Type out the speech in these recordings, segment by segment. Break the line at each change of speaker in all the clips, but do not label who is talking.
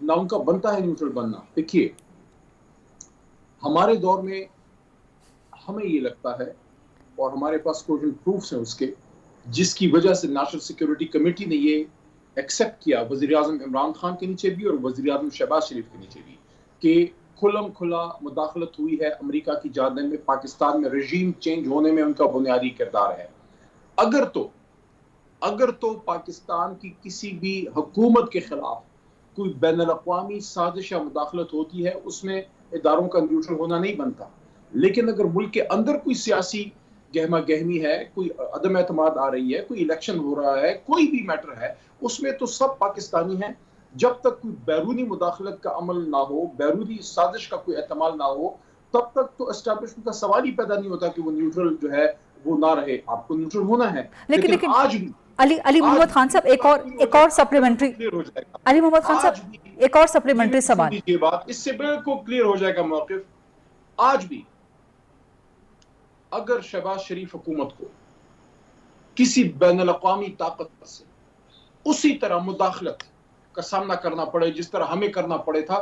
نہ ان کا بنتا ہے نیوٹرل بننا. دیکھیے ہمارے دور میں ہمیں یہ لگتا ہے اور ہمارے پاس کوئی پروفس ہیں اس کے جس کی وجہ سے نیشنل سیکورٹی کمیٹی نے یہ ایکسیپٹ کیا وزیر اعظم عمران خان کے نیچے بھی اور وزیر اعظم شہباز شریف کے نیچے بھی کہ کھلم کھلا مداخلت ہوئی ہے امریکہ کی جانب میں پاکستان میں رژیم چینج ہونے میں ان کا بنیادی کردار ہے. اگر تو پاکستان کی کسی بھی حکومت کے خلاف کوئی بین الاقوامی سازش یا مداخلت ہوتی ہے اس میں اداروں کا نیوٹرل ہونا نہیں بنتا. لیکن اگر ملک کے اندر کوئی سیاسی گہما گہمی ہے, کوئی عدم اعتماد آ رہی ہے, کوئی الیکشن ہو رہا ہے, کوئی بھی میٹر ہے, اس میں تو سب پاکستانی ہیں. جب تک کوئی بیرونی مداخلت کا عمل نہ ہو, بیرونی سازش کا کوئی احتمال نہ ہو, تب تک تو اسٹیبلشمنٹ کا سوال ہی پیدا نہیں ہوتا کہ وہ نیوٹرل جو ہے وہ نہ رہے. آپ کو نیوٹرل ہونا ہے.
لیکن
آج بھی
علی محمد خان صاحب ایک اور سپلیمنٹری علی محمد خان صاحب ایک اور سپلیمنٹری سوال.
یہ بات اس سے بالکل کلیئر ہو جائے گا موقف. آج بھی اگر شہباز شریف حکومت کو کسی بین الاقوامی طاقت سے اسی طرح مداخلت کا سامنا کرنا پڑے جس طرح ہمیں کرنا پڑے تھا,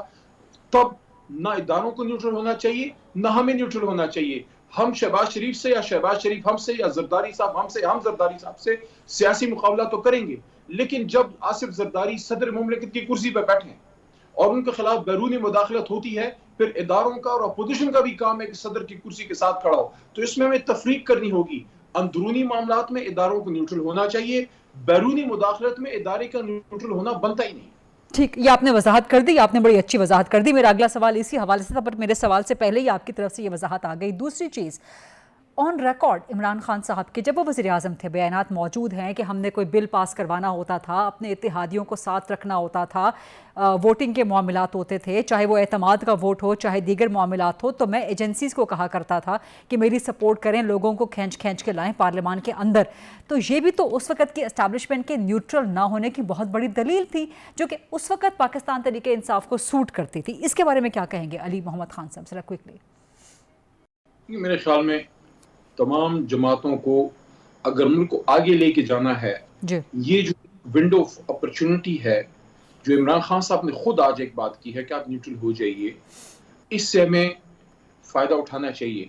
تب نہ اداروں کو نیوٹرل ہونا چاہیے نہ ہمیں نیوٹرل ہونا چاہیے. ہم شہباز شریف سے یا شہباز شریف ہم سے یا زرداری صاحب ہم سے, ہم زرداری صاحب سے سیاسی مقابلہ تو کریں گے, لیکن جب آصف زرداری صدر مملکت کی کرسی پہ بیٹھے اور ان کے خلاف بیرونی مداخلت ہوتی ہے, پھر اداروں کا اور اپوزیشن کا بھی کام ہے کہ صدر کی کرسی کے ساتھ کھڑا ہو. تو اس میں ہمیں تفریق کرنی ہوگی. اندرونی معاملات میں اداروں کو نیوٹرل ہونا چاہیے, بیرونی مداخلت میں ادارے کا نیوٹرل ہونا بنتا ہی نہیں.
ٹھیک, یہ آپ نے وضاحت کر دی, آپ نے بڑی اچھی وضاحت کر دی. میرا اگلا سوال اسی حوالے سے تھا, پر میرے سوال سے پہلے ہی آپ کی طرف سے یہ وضاحت آ گئی. دوسری چیز, آن ریکارڈ عمران خان صاحب کے جب وہ وزیر اعظم تھے بیانات موجود ہیں کہ ہم نے کوئی بل پاس کروانا ہوتا تھا, اپنے اتحادیوں کو ساتھ رکھنا ہوتا تھا, ووٹنگ کے معاملات ہوتے تھے, چاہے وہ اعتماد کا ووٹ ہو چاہے دیگر معاملات ہو, تو میں ایجنسیز کو کہا کرتا تھا کہ میری سپورٹ کریں, لوگوں کو کھینچ کے لائیں پارلیمان کے اندر. تو یہ بھی تو اس وقت کی اسٹیبلشمنٹ کے نیوٹرل نہ ہونے کی بہت بڑی دلیل تھی, جو کہ اس وقت پاکستان تحریک انصاف کو سوٹ کرتی تھی. اس کے بارے میں کیا کہیں گے علی محمد خان صاحب, ذرا کوئکلی.
میرے خیال میں تمام جماعتوں کو اگر ملک کو آگے لے کے جانا ہے, یہ جو ونڈو آف اپرچونٹی ہے جو عمران خان صاحب نے خود آج ایک بات کی ہے کہ آپ نیوٹرل ہو جائیے, اس سے ہمیں فائدہ اٹھانا چاہیے.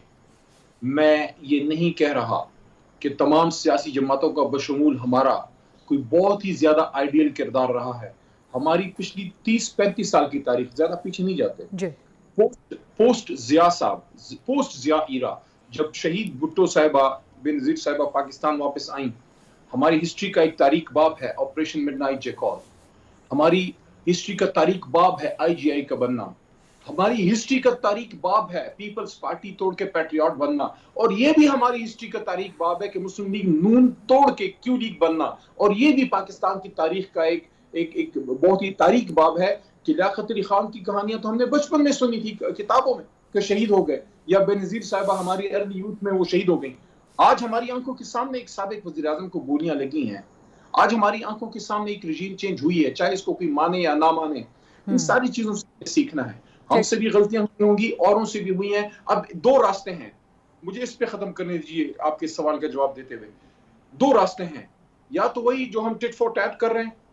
میں یہ نہیں کہہ رہا کہ تمام سیاسی جماعتوں کا بشمول ہمارا کوئی بہت ہی زیادہ آئیڈیل کردار رہا ہے. ہماری پچھلی 30-35 سال کی تاریخ, زیادہ پیچھے نہیں جاتے, پوسٹ ضیاء صاحب, پوسٹ ضیاء ایرا, جب شہید بھٹو صاحبہ بن نظیر صاحبہ پاکستان واپس آئیں, ہماری ہسٹری کا ایک تاریخ باب ہے آپریشن مڈ نائٹ جیکال, ہماری ہسٹری کا تاریخ باب ہے IGI کا بننا, ہماری ہسٹری کا تاریخ باب ہے پیپلز پارٹی توڑ کے پیٹریاٹ بننا, اور یہ بھی ہماری ہسٹری کا تاریخ باب ہے کہ مسلم لیگ نون توڑ کے کیو لیگ بننا, اور یہ بھی پاکستان کی تاریخ کا ایک بہت ہی تاریخ باب ہے کہ لیاقت علی خان کی کہانیاں تو ہم نے بچپن میں سنی تھی کتابوں میں کہ شہید ہو گئے, یا بے نظیر صاحبہ ہماری ارلی یوتھ میں وہ شہید ہو گئیں. آج ہماری آنکھوں کے سامنے ایک سابق وزیر اعظم کو گولیاں لگی ہیں, آج ہماری آنکھوں کے سامنے ایک رجیم چینج ہوئی ہے, چاہے اس کو کوئی مانے یا نہ مانے. ان ساری چیزوں سے سیکھنا ہے. ہم سے بھی غلطیاں ہوئی ہوں گی, اوروں سے بھی ہوئی ہیں. اب 2 راستے ہیں, مجھے اس پہ ختم کرنے دیجیے آپ کے سوال کا جواب دیتے ہوئے. 2 راستے ہیں, یا تو وہی جو ہم ٹٹ فور ٹیٹ کر رہے ہیں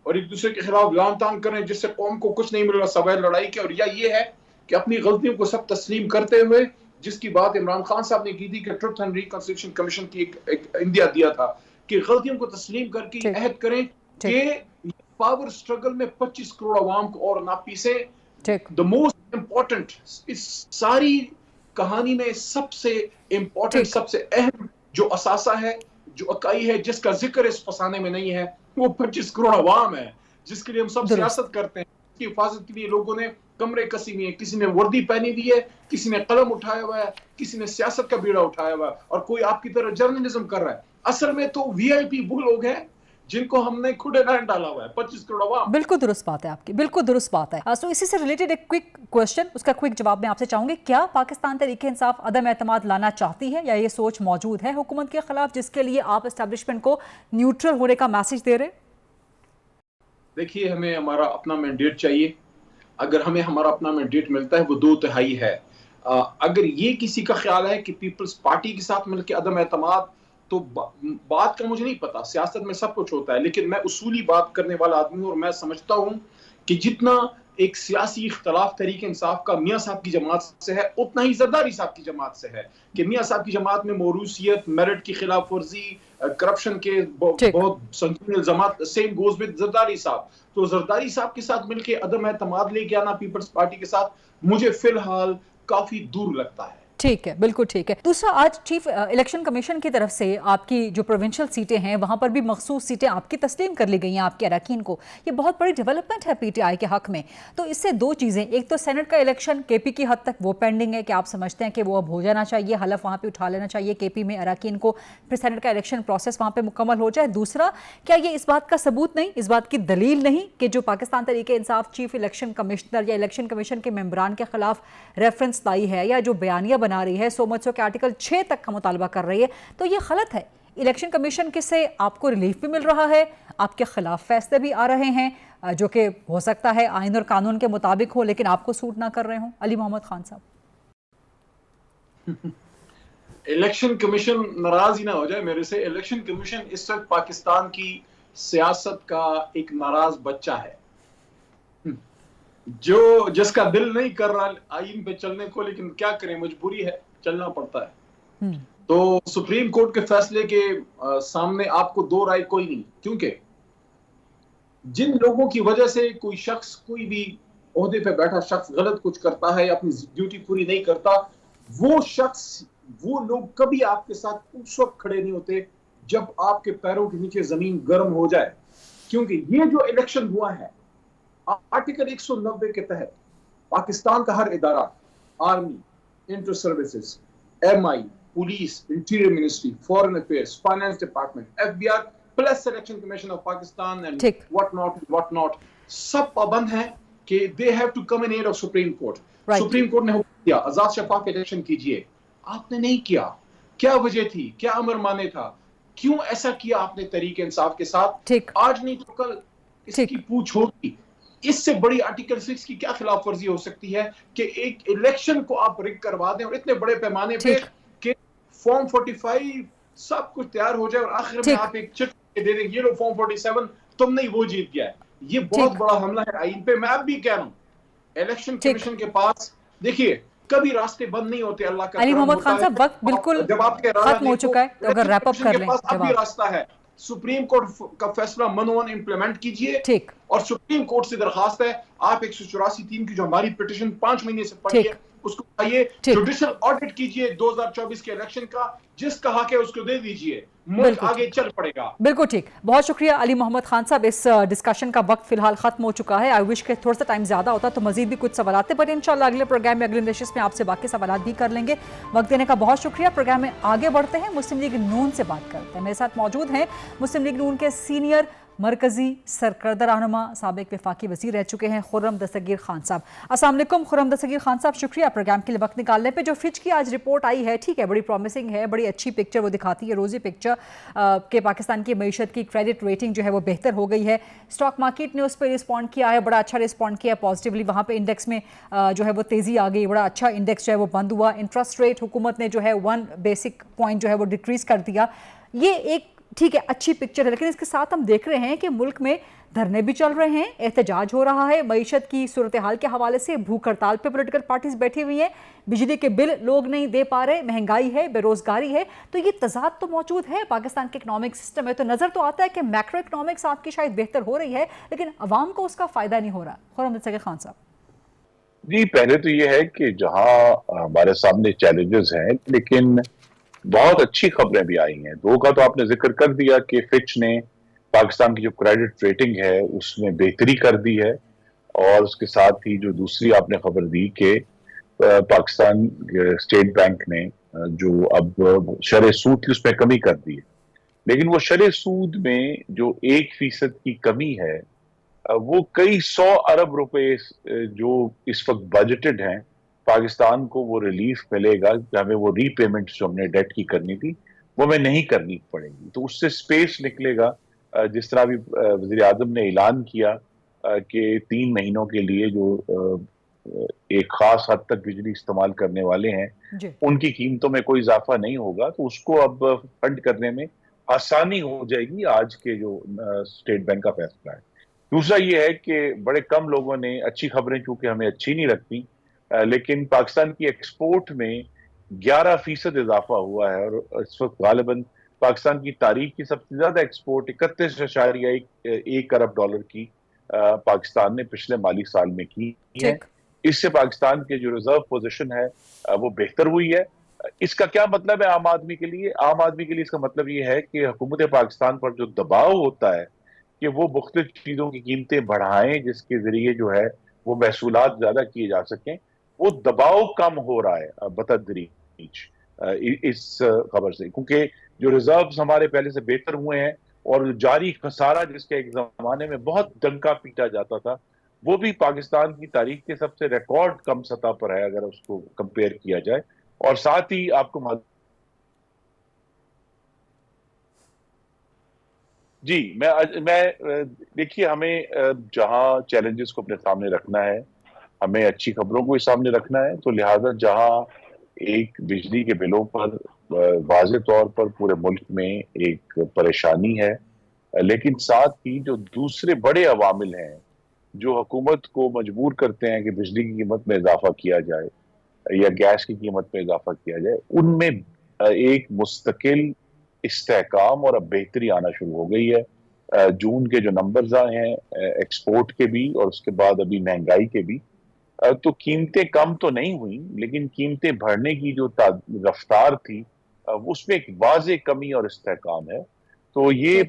اور ایک دوسرے کے خلاف لان تان کر رہے ہیں جس سے قوم کو کچھ نہیں مل رہا سوائے لڑائی کے, اور یا یہ ہے کہ اپنی غلطیوں کو سب تسلیم کرتے ہوئے, جس کی بات عمران خان صاحب نے کی تھی کہ ٹروتھ اینڈ ریکنسیلیشن کمیشن کی ایک اندیا دیا تھا کہ غلطیوں کو تسلیم کر کے عہد کریں کہ پاور سٹرگل میں 25 کروڑ عوام کو اور نہ پیسیں. the most important, اس ساری کہانی میں سب سے امپورٹنٹ, سب سے اہم جو اثاثہ ہے, جو اکائی ہے, جس کا ذکر اس فسانے میں نہیں ہے, وہ 25 کروڑ عوام ہے جس کے لیے ہم سب سیاست کرتے ہیں. اس کی حفاظت کے لیے لوگوں نے کمرے کسی ہوئی ہیں, کسی نے وردی پہنی ہوئی ہے, کسی نے قلم اٹھایا ہوا ہے, کسی نے سیاست کا بیڑا اٹھایا ہوا ہے, اور کوئی آپ کی طرح جرنلزم کر رہا ہے. اصل میں تو VIP وہ لوگ ہیں جن کو ہم نے کھڑے نہ ڈالا ہوا ہے, 25 کروڑ عوام. بالکل درست بات ہے آپ کی, بالکل درست بات ہے.
تو اسی سے ریلیٹڈ ایک کوئک کوشچن, اس کا کوئک جواب میں آپ سے چاہوں گی. کیا پاکستان تحریک انصاف عدم اعتماد لانا چاہتی ہے, یا یہ سوچ موجود ہے حکومت کے خلاف جس کے لیے آپ اسٹیبلشمنٹ کو نیوٹرل ہونے کا میسج دے رہے؟
دیکھیے, ہمیں ہمارا اپنا مینڈیٹ چاہیے. اگر ہمیں ہمارا اپنا مینڈیٹ ملتا ہے وہ 2/3 ہے. اگر یہ کسی کا خیال ہے کہ پیپلز پارٹی کے ساتھ مل کے عدم اعتماد, تو بات کا مجھے نہیں پتا, سیاست میں سب کچھ ہوتا ہے, لیکن میں اصولی بات کرنے والا آدمی ہوں, اور میں سمجھتا ہوں کہ جتنا ایک سیاسی اختلاف تحریک انصاف کا میاں صاحب کی جماعت سے ہے، اتنا ہی زرداری صاحب کی جماعت سے ہے کہ میاں صاحب کی جماعت میں موروثیت، میرٹ کی خلاف ورزی، کرپشن کے بہت سنگین الزامات، سیم گوز ود زرداری صاحب. تو زرداری صاحب کے ساتھ مل کے عدم اعتماد لے کے آنا پیپلز پارٹی کے ساتھ مجھے فی الحال کافی دور لگتا ہے.
ٹھیک ہے، بالکل ٹھیک ہے. دوسرا، آج چیف الیکشن کمیشن کی طرف سے آپ کی جو پروونشل سیٹیں ہیں وہاں پر بھی مخصوص سیٹیں آپ کی تسلیم کر لی گئی ہیں آپ کے اراکین کو. یہ بہت بڑی ڈیولپمنٹ ہے پی ٹی آئی کے حق میں. تو اس سے دو چیزیں، ایک تو سینٹ کا الیکشن کے پی کی حد تک وہ پینڈنگ ہے کہ آپ سمجھتے ہیں کہ وہ اب ہو جانا چاہیے، حلف وہاں پہ اٹھا لینا چاہیے کے پی میں اراکین کو، پھر سینٹ کا الیکشن پروسیس وہاں پہ مکمل ہو جائے. دوسرا، کیا یہ اس بات کا ثبوت نہیں، اس بات کی دلیل نہیں کہ جو Pakistan Tehreek Insaf chief election commissioner یا الیکشن کمیشن کے ممبران کے خلاف ریفرنس لائی ہے یا جو بیانیہ بنا رہی ہے سو مچ کہ آرٹیکل 6 تک کا مطالبہ کر رہی ہے، تو یہ غلط ہے؟ الیکشن کمیشن کے سے آپ کو ریلیف بھی مل رہا ہے، آپ کے خلاف فیصلے بھی آ رہے ہیں جو کہ ہو سکتا ہے آئین اور قانون کے مطابق ہو لیکن آپ کو سوٹ نہ کر رہے ہوں. علی محمد خان صاحب.
الیکشن کمیشن ناراض ہی نہ ہو جائے میرے سے. الیکشن کمیشن اس وقت پاکستان کی سیاست کا ایک ناراض بچہ ہے جو جس کا دل نہیں کر رہا آئین پہ چلنے کو، لیکن کیا کریں، مجبوری ہے، چلنا پڑتا ہے. تو سپریم کورٹ کے فیصلے کے سامنے آپ کو دو رائے کوئی نہیں، کیونکہ جن لوگوں کی وجہ سے کوئی شخص، کوئی بھی عہدے پہ بیٹھا شخص غلط کچھ کرتا ہے یا اپنی ڈیوٹی پوری نہیں کرتا، وہ شخص، وہ لوگ کبھی آپ کے ساتھ اس وقت کھڑے نہیں ہوتے جب آپ کے پیروں کے نیچے زمین گرم ہو جائے. کیونکہ یہ جو الیکشن ہوا ہے آرٹیکل 190 کے تحت پاکستان کا ہر ادارہ، army, inter services, M I, police, interior ministry, foreign affairs, finance department, F B R plus election commission of Pakistan and what not سب پابند ہیں کہ they have to come in aid of supreme court. Supreme court نے حکم دیا آزاد شفاف election کیجئے، آپ نے نہیں کیا. کیا وجہ تھی؟ کیا امر مانے تھا؟ کیوں ایسا کیا آپ نے تحریک انصاف کے ساتھ؟ آج نہیں تو کل اس کی پوچھ ہوگی. اس سے بڑی آرٹیکل 6 کی کیا خلاف ورزی ہو سکتی ہے کہ ایک الیکشن کو آپ رگ کروا دیں اور اتنے بڑے پیمانے پہ کہ فارم 45 سب کچھ تیار ہو جائے اور آخر میں آپ ایک چٹ دے دیں یہ لو فارم 47 تم نہیں وہ جیت گیا ہے. یہ بہت بڑا حملہ ہے آئین پہ. میں اب بھی کہہ رہا ہوں الیکشن کمیشن کے پاس دیکھیے کبھی راستے بند نہیں ہوتے، اللہ کا
علی محمد خان صاحب وقت بالکل ختم ہو چکا ہے تو اگر ریپ اپ کر لیں.
اب بھی راستہ ہے، سپریم کورٹ کا فیصلہ منون امپلیمنٹ کیجئے اور سپریم کورٹ سے درخواست ہے آپ 184(3) کی جو ہماری پٹیشن 5 مہینے سے پڑی ہے اس کو آئیے جوڈیشل آڈٹ کیجئے 2024 کے الیکشن کا، جس کا حق ہے اس کو دے دیجئے، ملک آگے چل پڑے گا.
بالکل ٹھیک. بہت شکریہ علی محمد خان صاحب. اس ڈسکشن کا وقت فی الحال ختم ہو چکا ہے. آئی وش کہ تھوڑا سا ٹائم زیادہ ہوتا تو مزید بھی کچھ سوالات تھے، پر انشاءاللہ اگلے پروگرام میں، اگلے نشست میں آپ سے باقی سوالات بھی کر لیں گے. وقت دینے کا بہت شکریہ. پروگرام میں آگے بڑھتے ہیں، مسلم لیگ نون سے بات کرتے ہیں. میرے ساتھ موجود ہیں مسلم لیگ نون کے سینئر مرکزی سرکردہ رہنما، سابق وفاقی وزیر رہ چکے ہیں خرم دستگیر خان صاحب. السلام علیکم خرم دستگیر خان صاحب، شکریہ پروگرام کے لیے وقت نکالنے پہ. جو فچ کی آج رپورٹ آئی ہے، ٹھیک ہے، بڑی پرومسنگ ہے، بڑی اچھی پکچر وہ دکھاتی ہے، روزی پکچر کہ پاکستان کی معیشت کی کریڈٹ ریٹنگ جو ہے وہ بہتر ہو گئی ہے. اسٹاک مارکیٹ نے اس پہ رسپونڈ کیا ہے، بڑا اچھا رسپونڈ کیا ہے پازیٹیولی. وہاں پہ انڈیکس میں جو ہے وہ تیزی آ گئی، بڑا اچھا انڈیکس جو ہے وہ بند ہوا. انٹرسٹ ریٹ حکومت نے جو ہے 1 بیسک پوائنٹ جو ہے وہ ڈیکریز کر دیا. یہ ایک ٹھیک ہے اچھی پکچر ہے، لیکن اس کے ساتھ ہم دیکھ رہے ہیں کہ ملک میں دھرنے بھی چل رہے ہیں، احتجاج ہو رہا ہے، معیشت کی صورتحال کے حوالے سے بھوک ہڑتال پہ پولیٹیکل پارٹیز بیٹھی ہوئی ہیں، بجلی کے بل لوگ نہیں دے پا رہے، مہنگائی ہے، بے روزگاری ہے. تو یہ تضاد تو موجود ہے پاکستان کے اکنامک سسٹم میں. تو نظر تو آتا ہے کہ میکرو اکنامکس آپ کی شاید بہتر ہو رہی ہے لیکن عوام کو اس کا فائدہ نہیں ہو رہا. خرم دستگیر خان صاحب.
جی، پہلے تو یہ ہے کہ جہاں ہمارے سامنے چیلنجز ہیں لیکن بہت اچھی خبریں بھی آئی ہیں. دو کا تو آپ نے ذکر کر دیا کہ فچ نے پاکستان کی جو کریڈٹ ریٹنگ ہے اس میں بہتری کر دی ہے، اور اس کے ساتھ ہی جو دوسری آپ نے خبر دی کہ پاکستان اسٹیٹ بینک نے جو اب شرح سود کی اس میں کمی کر دی ہے. لیکن وہ شرح سود میں جو 1% کی کمی ہے وہ کئی 100 ارب روپے جو اس وقت بجٹڈ ہیں پاکستان کو وہ ریلیف ملے گا کہ ہمیں وہ ری پیمنٹ جو ہم نے ڈیٹ کی کرنی تھی وہ ہمیں نہیں کرنی پڑے گی. تو اس سے سپیس نکلے گا. جس طرح بھی وزیر اعظم نے اعلان کیا کہ 3 مہینوں کے لیے جو ایک خاص حد تک بجلی استعمال کرنے والے ہیں ان کی قیمتوں میں کوئی اضافہ نہیں ہوگا، تو اس کو اب فنڈ کرنے میں آسانی ہو جائے گی. آج کے جو اسٹیٹ بینک کا فیصلہ ہے دوسرا یہ ہے کہ بڑے کم لوگوں نے اچھی خبریں چونکہ ہمیں اچھی نہیں لگتی لیکن پاکستان کی ایکسپورٹ میں 11% اضافہ ہوا ہے اور اس وقت غالباً پاکستان کی تاریخ کی سب سے زیادہ ایکسپورٹ 31.1 ارب ڈالر کی پاکستان نے پچھلے مالی سال میں کی ہے. اس سے پاکستان کے جو ریزرو پوزیشن ہے وہ بہتر ہوئی ہے. اس کا کیا مطلب ہے عام آدمی کے لیے؟ عام آدمی کے لیے اس کا مطلب یہ ہے کہ حکومت پاکستان پر جو دباؤ ہوتا ہے کہ وہ مختلف چیزوں کی قیمتیں بڑھائیں جس کے ذریعے جو ہے وہ محصولات زیادہ کیے جا سکیں، وہ دباؤ کم ہو رہا ہے بتدریج اس خبر سے، کیونکہ جو ریزروز ہمارے پہلے سے بہتر ہوئے ہیں اور جاری خسارہ جس کے ایک زمانے میں بہت ڈنکا پیٹا جاتا تھا وہ بھی پاکستان کی تاریخ کے سب سے ریکارڈ کم سطح پر ہے اگر اس کو کمپیئر کیا جائے. اور ساتھ ہی آپ کو جی میں دیکھیے ہمیں جہاں چیلنجز کو اپنے سامنے رکھنا ہے ہمیں اچھی خبروں کو سامنے رکھنا ہے، تو لہٰذا جہاں ایک بجلی کے بلوں پر واضح طور پر پورے ملک میں ایک پریشانی ہے، لیکن ساتھ ہی جو دوسرے بڑے عوامل ہیں جو حکومت کو مجبور کرتے ہیں کہ بجلی کی قیمت میں اضافہ کیا جائے یا گیس کی قیمت میں اضافہ کیا جائے، ان میں ایک مستقل استحکام اور اب بہتری آنا شروع ہو گئی ہے. جون کے جو نمبرز آئے ہیں ایکسپورٹ کے بھی اور اس کے بعد ابھی مہنگائی کے بھی، تو قیمتیں کم تو نہیں ہوئیں لیکن قیمتیں بڑھنے کی جو رفتار تھی اس میں ایک واضح کمی اور استحکام ہے. تو یہ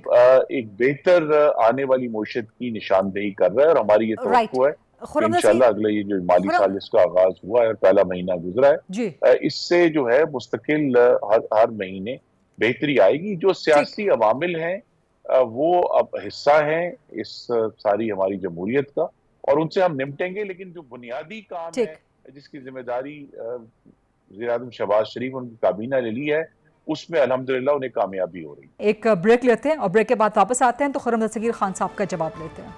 ایک بہتر آنے والی معیشت کی نشاندہی کر رہا ہے اور ہماری یہ توقع ہے کہ انشاءاللہ اگلے یہ جو مالی سال اس کا آغاز ہوا ہے اور پہلا مہینہ گزرا ہے اس سے جو ہے مستقل ہر مہینے بہتری آئے گی. جو سیاسی عوامل ہیں وہ اب حصہ ہیں اس ساری ہماری جمہوریت کا اور ان سے ہم نمٹیں گے، لیکن جو بنیادی کام ہے جس کی ذمہ داری وزیر اعظم شہباز شریف ان کی کابینہ نے لی ہے اس میں الحمدللہ انہیں کامیابی ہو رہی ہے.
ایک بریک لیتے ہیں اور بریک کے بعد واپس آتے ہیں تو خرم دستگیر خان صاحب کا جواب لیتے ہیں.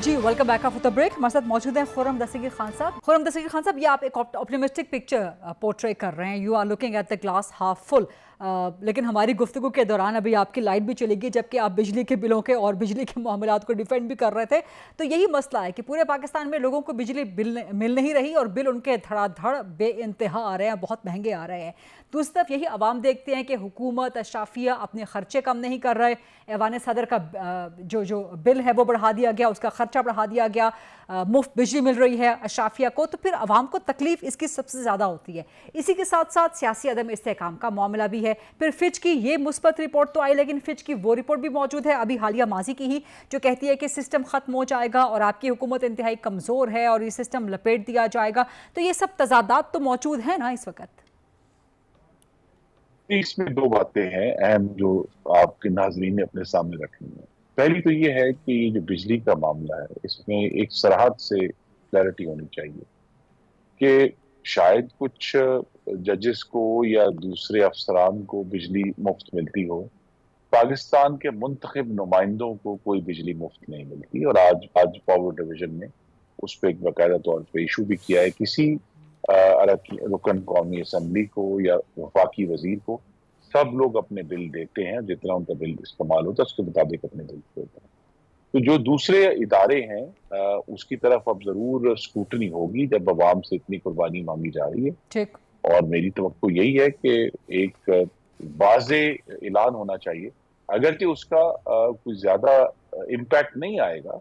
جی ویلکم بیک آفٹر بریک. ہمارے ساتھ موجود ہیں خرم دستگیر خان صاحب. خرم دستگیر خان صاحب، یہ آپ ایک آپٹیمسٹک پکچر پورٹری کر رہے ہیں، you are looking at the glass half full, لیکن ہماری گفتگو کے دوران ابھی آپ کی لائٹ بھی چلی گئی جبکہ آپ بجلی کے بلوں کے اور بجلی کے معاملات کو ڈیفینڈ بھی کر رہے تھے. تو یہی مسئلہ ہے کہ پورے پاکستان میں لوگوں کو بجلی مل نہیں رہی اور بل ان کے دھڑا دھڑ بے انتہا آ رہے ہیں، بہت مہنگے آ رہے ہیں. دوسری طرف یہی عوام دیکھتے ہیں کہ حکومت اشرافیہ اپنے خرچے کم نہیں کر رہے، ایوان صدر کا جو بل ہے وہ بڑھا دیا گیا، اس کا خرچہ بڑھا دیا گیا، مفت بجلی مل رہی ہے اشرافیہ کو، تو پھر عوام کو تکلیف اس کی سب سے زیادہ ہوتی ہے. اسی کے ساتھ ساتھ سیاسی عدم استحکام کا معاملہ بھی ہے. پھر فچ کی یہ مثبت رپورٹ تو آئی لیکن فچ کی وہ رپورٹ بھی موجود ہے ابھی حالیہ ماضی کی ہی جو کہتی ہے کہ سسٹم ختم ہو جائے گا اور آپ کی حکومت انتہائی کمزور ہے اور یہ سسٹم لپیٹ دیا جائے گا. تو یہ سب تضادات تو موجود ہیں نا اس وقت؟
اس میں دو باتیں ہیں اہم جو آپ کے ناظرین نے اپنے سامنے رکھنی ہیں. پہلی تو یہ ہے کہ یہ جو بجلی کا معاملہ ہے اس میں ایک سرحد سے کلیئرٹی ہونی چاہیے کہ شاید کچھ ججز کو یا دوسرے افسران کو بجلی مفت ملتی ہو، پاکستان کے منتخب نمائندوں کو کوئی بجلی مفت نہیں ملتی. اور آج پاور ڈویژن نے اس پہ ایک باقاعدہ طور پہ ایشو بھی کیا ہے، کسی رکن قومی اسمبلی کو یا وفاقی وزیر کو سب لوگ اپنے بل دیتے ہیں، جتنا ان کا بل استعمال ہوتا ہے اس کے مطابق اپنے بل دیتے ہیں. تو جو دوسرے ادارے ہیں اس کی طرف اب ضرور سکوٹنی ہوگی جب عوام سے اتنی قربانی مانگی جا رہی ہے. اور میری توقع یہی ہے کہ ایک واضح اعلان ہونا چاہیے، اگرچہ اس کا کوئی زیادہ امپیکٹ نہیں آئے گا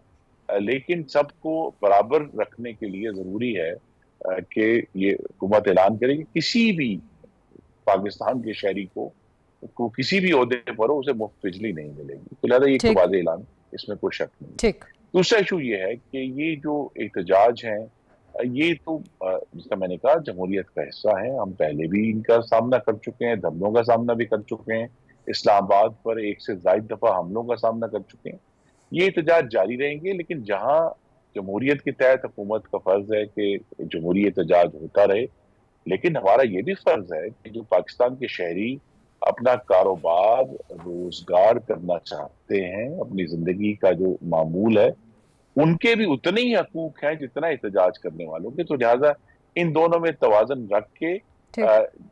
لیکن سب کو برابر رکھنے کے لیے ضروری ہے کہ یہ حکومت اعلان کرے کہ کسی بھی پاکستان کے شہری کو کسی بھی عہدے پر ہو اسے مفت بجلی نہیں ملے گی. تو لہٰذا یہ واضح اعلان، اس میں کوئی شک نہیں. دوسرا ایشو یہ ہے کہ یہ جو احتجاج ہیں یہ تو جس کا میں نے کہا جمہوریت کا حصہ ہے. ہم پہلے بھی ان کا سامنا کر چکے ہیں، دھرنوں کا سامنا بھی کر چکے ہیں، اسلام آباد پر 1 سے زائد دفعہ حملوں کا سامنا کر چکے ہیں. یہ احتجاج جاری رہیں گے، لیکن جہاں جمہوریت کے تحت حکومت کا فرض ہے کہ جمہوری احتجاج ہوتا رہے، لیکن ہمارا یہ بھی فرض ہے کہ جو پاکستان کے شہری اپنا کاروبار روزگار کرنا چاہتے ہیں، اپنی زندگی کا جو معمول ہے، ان کے بھی اتنے ہی حقوق ہیں جتنا احتجاج کرنے والوں کے. تو لہٰذا ان دونوں میں توازن رکھ کے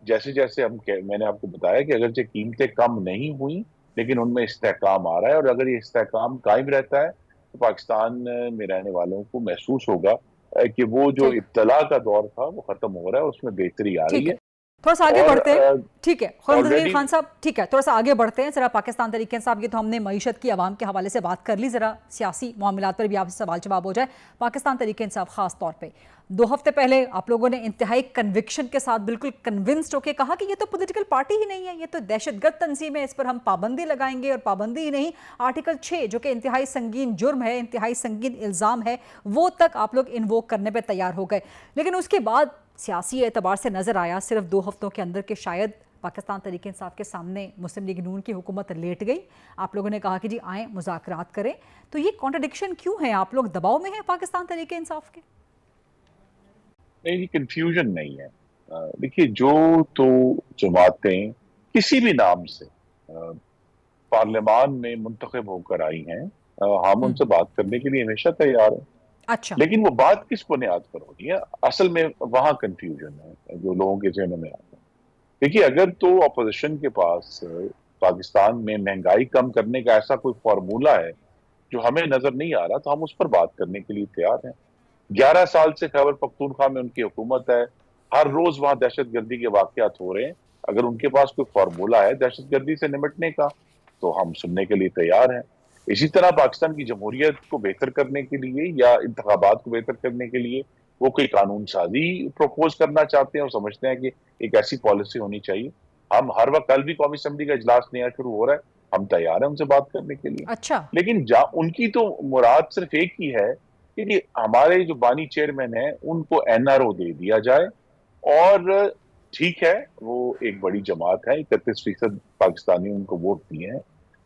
جیسے جیسے میں نے آپ کو بتایا کہ اگرچہ قیمتیں کم نہیں ہوئیں لیکن ان میں استحکام آ رہا ہے، اور اگر یہ استحکام قائم رہتا ہے تو پاکستان میں رہنے والوں کو محسوس ہوگا کہ وہ جو ابتلا کا دور تھا وہ ختم ہو رہا ہے، اس میں بہتری آ رہی ہے.
تھوڑا سا آگے بڑھتے ہیں. ٹھیک ہے خالد خان صاحب، ٹھیک ہے تھوڑا سا آگے بڑھتے ہیں. ذرا پاکستان تحریک انصاف، یہ تو ہم نے معیشت کی عوام کے حوالے سے بات کر لی، ذرا سیاسی معاملات پر بھی آپ سے سوال جواب ہو جائے. پاکستان تحریک انصاف خاص طور پہ 2 ہفتے پہلے آپ لوگوں نے انتہائی کنوکشن کے ساتھ بالکل کنونسڈ ہو کے کہا کہ یہ تو پولیٹیکل پارٹی ہی نہیں ہے، یہ تو دہشت گرد تنظیم ہے، اس پر ہم پابندی لگائیں گے. اور پابندی ہی نہیں، آرٹیکل 6 جو کہ انتہائی سنگین جرم ہے، انتہائی سنگین الزام ہے، وہ تک آپ لوگ انووک کرنے پہ تیار ہو گئے. لیکن اس کے بعد سیاسی اعتبار سے نظر آیا صرف 2 ہفتوں کے اندر کہ شاید پاکستان تحریک انصاف کے سامنے مسلم لیگ نون کی حکومت لیٹ گئی. آپ لوگوں نے کہا کہ جی آئیں مذاکرات کریں. تو یہ کانٹرڈکشن کیوں ہے؟ آپ لوگ دباؤ میں ہیں پاکستان تحریک انصاف کے؟
نہیں، یہ کنفیوژن نہیں ہے. دیکھیے، جو تو جماعتیں کسی بھی نام سے پارلیمان میں منتخب ہو کر آئی ہیں، ہم ان سے بات کرنے کے لیے ہمیشہ تیار ہیں.
اچھا،
لیکن وہ بات کس بنیاد پر ہونی ہے، اصل میں وہاں کنفیوژن ہے جو لوگوں کے ذہنوں میں آتا ہے. دیکھیے، اگر تو اپوزیشن کے پاس پاکستان میں مہنگائی کم کرنے کا ایسا کوئی فارمولا ہے جو ہمیں نظر نہیں آ رہا، تو ہم اس پر بات کرنے کے لیے تیار ہیں. 11 سال سے خیبر پختونخوا میں ان کی حکومت ہے، ہر روز وہاں دہشت گردی کے واقعات ہو رہے ہیں. اگر ان کے پاس کوئی فارمولا ہے دہشت گردی سے نمٹنے کا تو ہم سننے کے لیے تیار ہیں. اسی طرح پاکستان کی جمہوریت کو بہتر کرنے کے لیے یا انتخابات کو بہتر کرنے کے لیے وہ کوئی قانون سازی پروپوز کرنا چاہتے ہیں اور سمجھتے ہیں کہ ایک ایسی پالیسی ہونی چاہیے. ہم ہر وقت، کل بھی قومی اسمبلی کا اجلاس نیا شروع ہو رہا ہے، ہم تیار ہیں ان سے بات کرنے کے لیے.
اچھا،
لیکن ان کی تو مراد صرف ایک ہی ہے کہ ہمارے جو بانی چیئرمین ہیں ان کو NRO دے دیا جائے. اور ٹھیک ہے، وہ ایک بڑی جماعت ہے، 31% پاکستانی ان کو ووٹ دیے ہیں.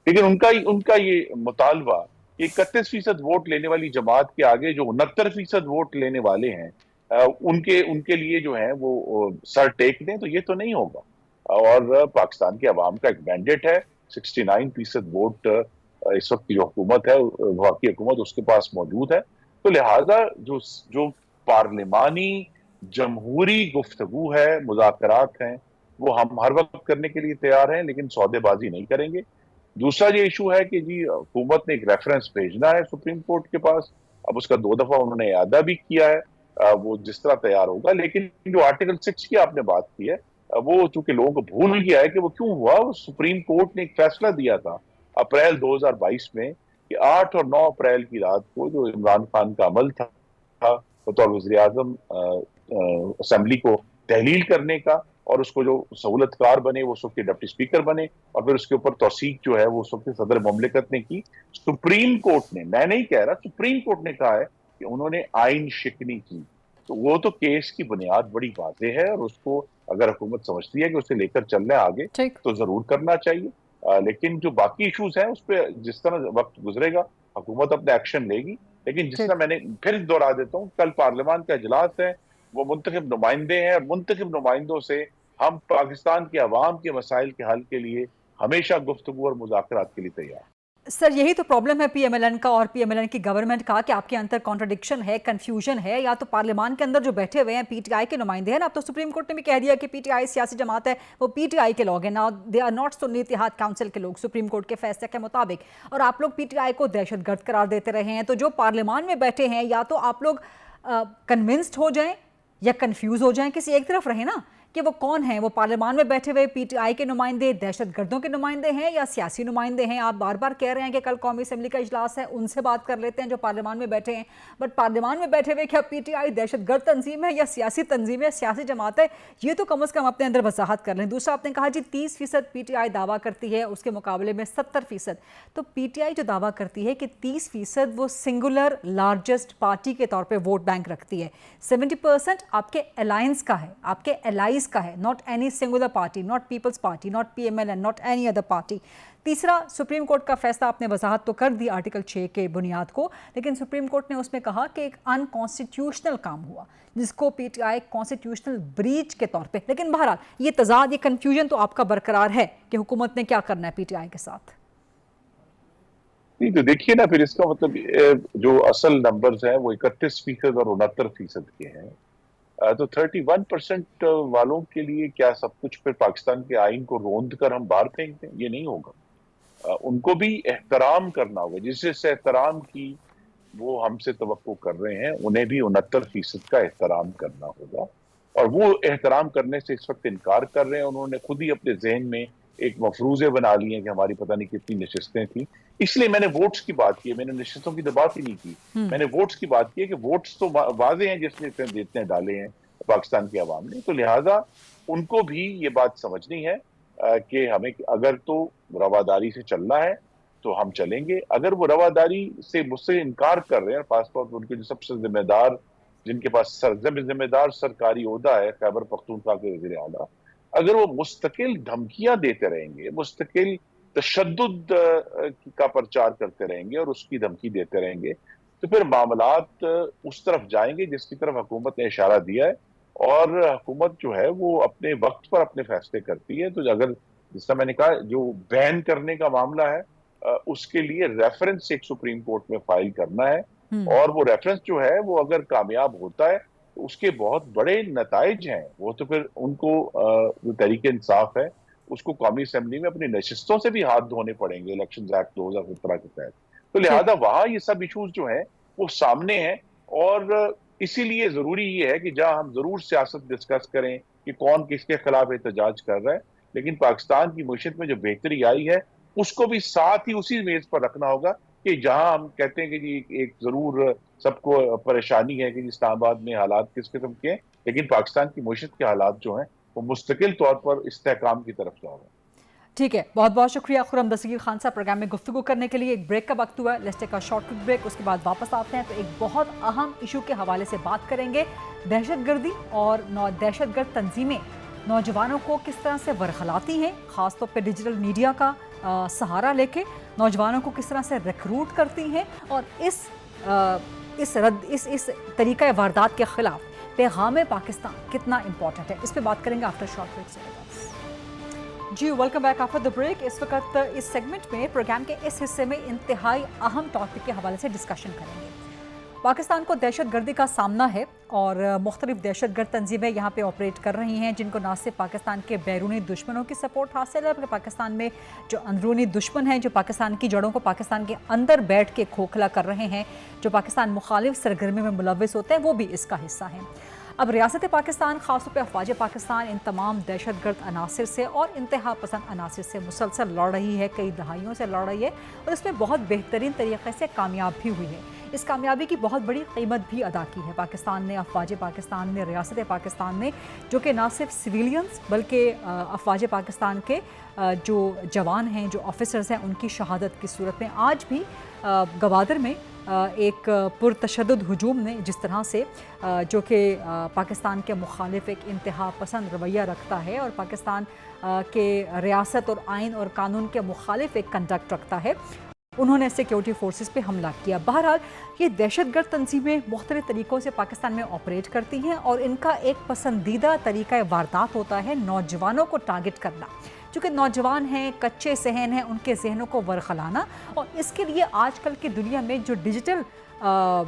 لیکن ان کا یہ مطالبہ کہ 31% ووٹ لینے والی جماعت کے آگے جو 69% ووٹ لینے والے ہیں ان کے لیے جو ہیں وہ سر ٹیک دیں، تو یہ تو نہیں ہوگا. اور پاکستان کے عوام کا ایک مینڈیٹ ہے، 69% ووٹ اس وقت کی جو حکومت ہے، وفاقی حکومت، اس کے پاس موجود ہے. تو لہٰذا جو پارلیمانی جمہوری گفتگو ہے، مذاکرات ہیں، وہ ہم ہر وقت کرنے کے لیے تیار ہیں، لیکن سودے بازی نہیں کریں گے. دوسرا یہ ایشو ہے کہ جی حکومت نے ایک ریفرنس بھیجنا ہے سپریم کورٹ کے پاس. اب اس کا 2 دفعہ انہوں نے اعادہ بھی کیا ہے، وہ جس طرح تیار ہوگا. لیکن جو آرٹیکل 6 کی آپ نے بات کی ہے، وہ چونکہ لوگوں کو بھول گیا ہے کہ وہ کیوں ہوا. وہ سپریم کورٹ نے ایک فیصلہ دیا تھا اپریل 2022 میں کہ 8 اور 9 اپریل کی رات کو جو عمران خان کا عمل تھا بطور وزیر اعظم اسمبلی کو تحلیل کرنے کا، اور اس کو جو سہولت کار بنے وہ اس وقت کے ڈپٹی اسپیکر بنے، اور پھر اس کے اوپر توثیق جو ہے وہ اس وقت صدر مملکت نے کی. سپریم کورٹ نے، میں نہیں کہہ رہا، سپریم کورٹ نے کہا ہے کہ انہوں نے آئین شکنی کی. تو وہ تو کیس کی بنیاد بڑی واضح ہے، اور اس کو اگر حکومت سمجھتی ہے کہ اسے لے کر چلنا ہے آگے تو ضرور کرنا چاہیے. لیکن جو باقی ایشوز ہیں اس پہ جس طرح وقت گزرے گا حکومت اپنے ایکشن لے گی. لیکن جس طرح میں نے پھر دوہرا دیتا ہوں، کل پارلیمان کا اجلاس ہے، وہ منتخب نمائندے ہیں، اور منتخب نمائندوں سے ہم پاکستان کے عوام کے مسائل کے حل کے لیے ہمیشہ گفتگو اور مذاکرات کے لیے تیار.
سر یہی تو پرابلم ہے PMLN کا اور PMLN کی گورنمنٹ کا کہ آپ کے اندر کانٹرڈکشن ہے، کنفیوژن ہے. یا تو پارلیمان کے اندر جو بیٹھے ہوئے ہیں PTI کے نمائندے ہیں نا، اب تو سپریم کورٹ نے بھی کہہ دیا کہ PTI سیاسی جماعت ہے، وہ PTI کے لوگ ہیں نا، دے آر ناٹ سنی اتحاد کونسل کے لوگ سپریم کورٹ کے فیصلے کے مطابق. اور آپ لوگ PTI کو دہشت گرد قرار دیتے رہے ہیں. تو جو پارلیمان میں بیٹھے ہیں، یا تو آپ لوگ کنونسڈ ہو جائیں یا کنفیوز ہو جائیں، کسی ایک طرف رہیں نا کہ وہ کون ہیں. وہ پارلیمان میں بیٹھے ہوئے PTI کے نمائندے دہشت گردوں کے نمائندے ہیں یا سیاسی نمائندے ہیں. آپ بار بار کہہ رہے ہیں کہ کل قومی اسمبلی کا اجلاس ہے، ان سے بات کر لیتے ہیں جو پارلیمان میں بیٹھے ہیں. بٹ پارلیمان میں بیٹھے ہوئے کیا PTI دہشت گرد تنظیم ہے یا سیاسی تنظیم ہے، سیاسی جماعت ہے؟ یہ تو کم از کم اپنے اندر وضاحت کر لیں. دوسرا آپ نے کہا جی 30% PTI دعویٰ کرتی ہے، اس کے مقابلے میں 70%. تو PTI جو دعویٰ کرتی ہے کہ 30% وہ سنگولر لارجسٹ پارٹی کے طور پہ ووٹ بینک رکھتی ہے، 70% آپ کے الائنس کا ہے، آپ کے الائز کا ہے، not any singular party, not People's Party, not PMLN, not any other party. تیسرا، سپریم کورٹ کا فیصلہ آپ نے وضاحت تو کر دی آرٹیکل 6 کے بنیاد کو، لیکن سپریم کورٹ نے اس میں کہا کہ ایک ان کانسٹیٹیوشنل کام ہوا جس کو PTI کانسٹیٹیوشنل بریچ کے طور پہ. لیکن بہرحال یہ تضاد، یہ کنفیوژن تو آپ کا برقرار ہے کہ حکومت نے کیا کرنا ہے PTI کے ساتھ.
نہیں تو دیکھیے نا، پھر اس کا مطلب جو اصل نمبرز ہیں وہ 31% اور 69% کے ہیں. تو 31% والوں کے لیے کیا سب کچھ پھر پاکستان کے آئین کو روند کر ہم باہر پھینک دیں؟ یہ نہیں ہوگا. ان کو بھی احترام کرنا ہوگا. جس سے احترام کی وہ ہم سے توقع کر رہے ہیں انہیں بھی 69% کا احترام کرنا ہوگا، اور وہ احترام کرنے سے اس وقت انکار کر رہے ہیں. انہوں نے خود ہی اپنے ذہن میں ایک مفروضے بنا لیے ہیں کہ ہماری پتہ نہیں کتنی نشستیں تھیں. اس لیے میں نے ووٹس کی بات کی، میں نے نشستوں کی تو بات ہی نہیں کی، میں نے ووٹس کی بات کی ہے کہ ووٹس تو واضح ہیں جس نے جتنے ڈالے ہیں پاکستان کی عوام نے. تو لہٰذا ان کو بھی یہ بات سمجھنی ہے کہ ہمیں اگر تو رواداری سے چلنا ہے تو ہم چلیں گے. اگر وہ رواداری سے مجھ سے انکار کر رہے ہیں، خاص طور پر ان کے جو سب سے ذمہ دار، جن کے پاس ذمہ دار سرکاری عہدہ ہے خیبر پختونخوا کے وزیر اعلیٰ، اگر وہ مستقل دھمکیاں دیتے رہیں گے، مستقل تشدد کا پرچار کرتے رہیں گے اور اس کی دھمکی دیتے رہیں گے، تو پھر معاملات اس طرف جائیں گے جس کی طرف حکومت نے اشارہ دیا ہے. اور حکومت جو ہے وہ اپنے وقت پر اپنے فیصلے کرتی ہے. تو اگر جس طرح میں نے کہا جو بین کرنے کا معاملہ ہے اس کے لیے ریفرنس ایک سپریم کورٹ میں فائل کرنا ہے، اور وہ ریفرنس جو ہے وہ اگر کامیاب ہوتا ہے تو اس کے بہت بڑے نتائج ہیں. وہ تو پھر ان کو جو تحریک انصاف ہے اس کو قومی اسمبلی میں اپنی نشستوں سے بھی ہاتھ دھونے پڑیں گے الیکشنز ایکٹ 2017 کے تحت. تو لہذا وہاں یہ سب ایشوز جو ہیں وہ سامنے ہیں، اور اسی لیے ضروری یہ ہے کہ جہاں ہم ضرور سیاست ڈسکس کریں کہ کون کس کے خلاف احتجاج کر رہا ہے، لیکن پاکستان کی معیشت میں جو بہتری آئی ہے اس کو بھی ساتھ ہی اسی میز پر رکھنا ہوگا کہ جہاں ہم کہتے ہیں کہ جی ایک ضرور سب کو پریشانی ہے کہ اسلام آباد میں حالات کس قسم کے ہیں، لیکن پاکستان کی معیشت کے حالات جو ہیں وہ مستقل طور پر استحکام کی طرف جا رہے ہیں.
ٹھیک ہے، بہت بہت شکریہ خرم دستگیر خان صاحب پروگرام میں گفتگو کرنے کے لیے. ایک بریک کا وقت ہوا ہے، let's take a short break, اس کے بعد واپس آتے ہیں تو ایک بہت اہم ایشو کے حوالے سے بات کریں گے. دہشت گردی اور دہشت گرد تنظیمیں نوجوانوں کو کس طرح سے ورخلاتی ہیں، خاص طور پہ ڈیجیٹل میڈیا کا سہارا لے کے نوجوانوں کو کس طرح سے ریکروٹ کرتی ہیں، اور اس طریقہ واردات کے خلاف پیغام پاکستان کتنا امپورٹنٹ ہے، اس پہ بات کریں گے آفٹر شارٹ بریک. جی welcome back after the break. اس وقت اس سیگمنٹ میں پروگرام کے اس حصے میں انتہائی اہم ٹاپک کے حوالے سے ڈسکشن کریں گے. پاکستان کو دہشت گردی کا سامنا ہے اور مختلف دہشت گرد تنظیمیں یہاں پہ آپریٹ کر رہی ہیں جن کو نہ صرف پاکستان کے بیرونی دشمنوں کی سپورٹ حاصل ہے بلکہ پاکستان میں جو اندرونی دشمن ہیں جو پاکستان کی جڑوں کو پاکستان کے اندر بیٹھ کے کھوکھلا کر رہے ہیں، جو پاکستان مخالف سرگرمی میں ملوث ہوتے ہیں، وہ بھی اس کا حصہ ہیں. اب ریاست پاکستان خاص طور پہ افواج پاکستان ان تمام دہشت گرد عناصر سے اور انتہا پسند عناصر سے مسلسل لڑ رہی ہے، کئی دہائیوں سے لڑ رہی ہے، اور اس میں بہت بہترین طریقے سے کامیاب بھی ہوئی ہے. اس کامیابی کی بہت بڑی قیمت بھی ادا کی ہے پاکستان نے، افواج پاکستان نے، ریاست پاکستان نے، جو کہ نہ صرف سویلینز بلکہ افواج پاکستان کے جو جوان ہیں، جو آفیسرز ہیں، ان کی شہادت کی صورت میں آج بھی گوادر میں ایک پرتشدد ہجوم نے جس طرح سے جو کہ پاکستان کے مخالف ایک انتہا پسند رویہ رکھتا ہے اور پاکستان کے ریاست اور آئین اور قانون کے مخالف ایک کنڈکٹ رکھتا ہے، انہوں نے سیکیورٹی فورسز پہ حملہ کیا. بہرحال یہ دہشت گرد تنظیمیں مختلف طریقوں سے پاکستان میں آپریٹ کرتی ہیں اور ان کا ایک پسندیدہ طریقہ واردات ہوتا ہے نوجوانوں کو ٹارگٹ کرنا. چونکہ نوجوان ہیں، کچے ذہن ہیں، ان کے ذہنوں کو ورخلانا، اور اس کے لیے آج کل کی دنیا میں جو ڈیجیٹل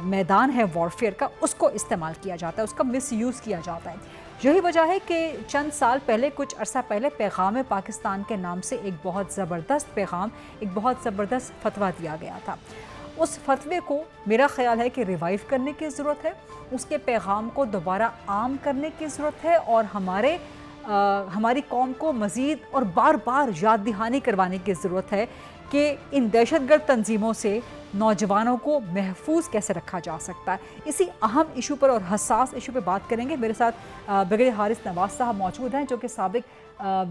میدان ہے وارفیئر کا، اس کو استعمال کیا جاتا ہے، اس کا مس یوز کیا جاتا ہے. یہی وجہ ہے کہ چند سال پہلے، کچھ عرصہ پہلے، پیغام پاکستان کے نام سے ایک بہت زبردست پیغام، ایک بہت زبردست فتویٰ دیا گیا تھا. اس فتوے کو میرا خیال ہے کہ ریوائیو کرنے کی ضرورت ہے، اس کے پیغام کو دوبارہ عام کرنے کی ضرورت ہے، اور ہماری قوم کو مزید اور بار بار یاد دہانی کروانے کی ضرورت ہے کہ ان دہشت گرد تنظیموں سے نوجوانوں کو محفوظ کیسے رکھا جا سکتا ہے. اسی اہم ایشو پر اور حساس ایشو پہ بات کریں گے. میرے ساتھ برگیڈیئر حارث نواز صاحب موجود ہیں جو کہ سابق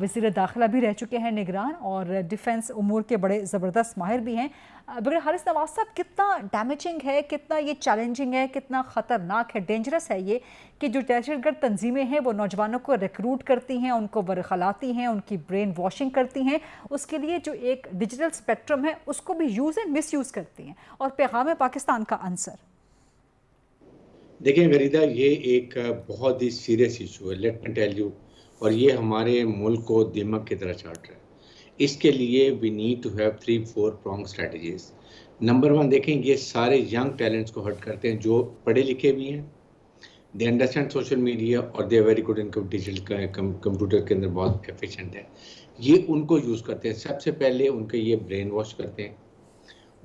وزیر داخلہ بھی رہ چکے ہیں، نگران، اور ڈیفنس امور کے بڑے زبردست ماہر بھی ہیں. برگیڈیئر حارث نواز صاحب، کتنا ڈیمیجنگ ہے، کتنا یہ چیلنجنگ ہے، کتنا خطرناک ہے، ڈینجرس ہے یہ کہ جو دہشت گرد تنظیمیں ہیں وہ نوجوانوں کو ریکروٹ کرتی ہیں، ان کو ورخلاتی ہیں، ان کی برین واشنگ کرتی ہیں، اس کے لیے جو ایک ڈیجیٹل اسپیکٹرم ہے اس کو بھی یوز اینڈ مس یوز کرتی ہیں، اور پیغام پاکستان کا عنصر؟
دیکھیں غریدہ، یہ ایک بہت ہی سیریس ایشو ہے، لیٹ می ٹیل یو، اور یہ ہمارے ملک کو دماغ کی طرح چاٹ رہا ہے. اس کے لیے we need to have 3-4 pronged strategies. Number 1 دیکھیں، یہ سارے ینگ ٹیلنٹس کو ہرٹ کرتے ہیں جو پڑھے لکھے بھی ہیں، دے انڈرسٹینڈ سوشل میڈیا، اور they very good in digital computer کے اندر بہت ایفیشینٹ ہے. یہ ان کو یوز کرتے ہیں. سب سے پہلے ان کے یہ برین واش کرتے ہیں،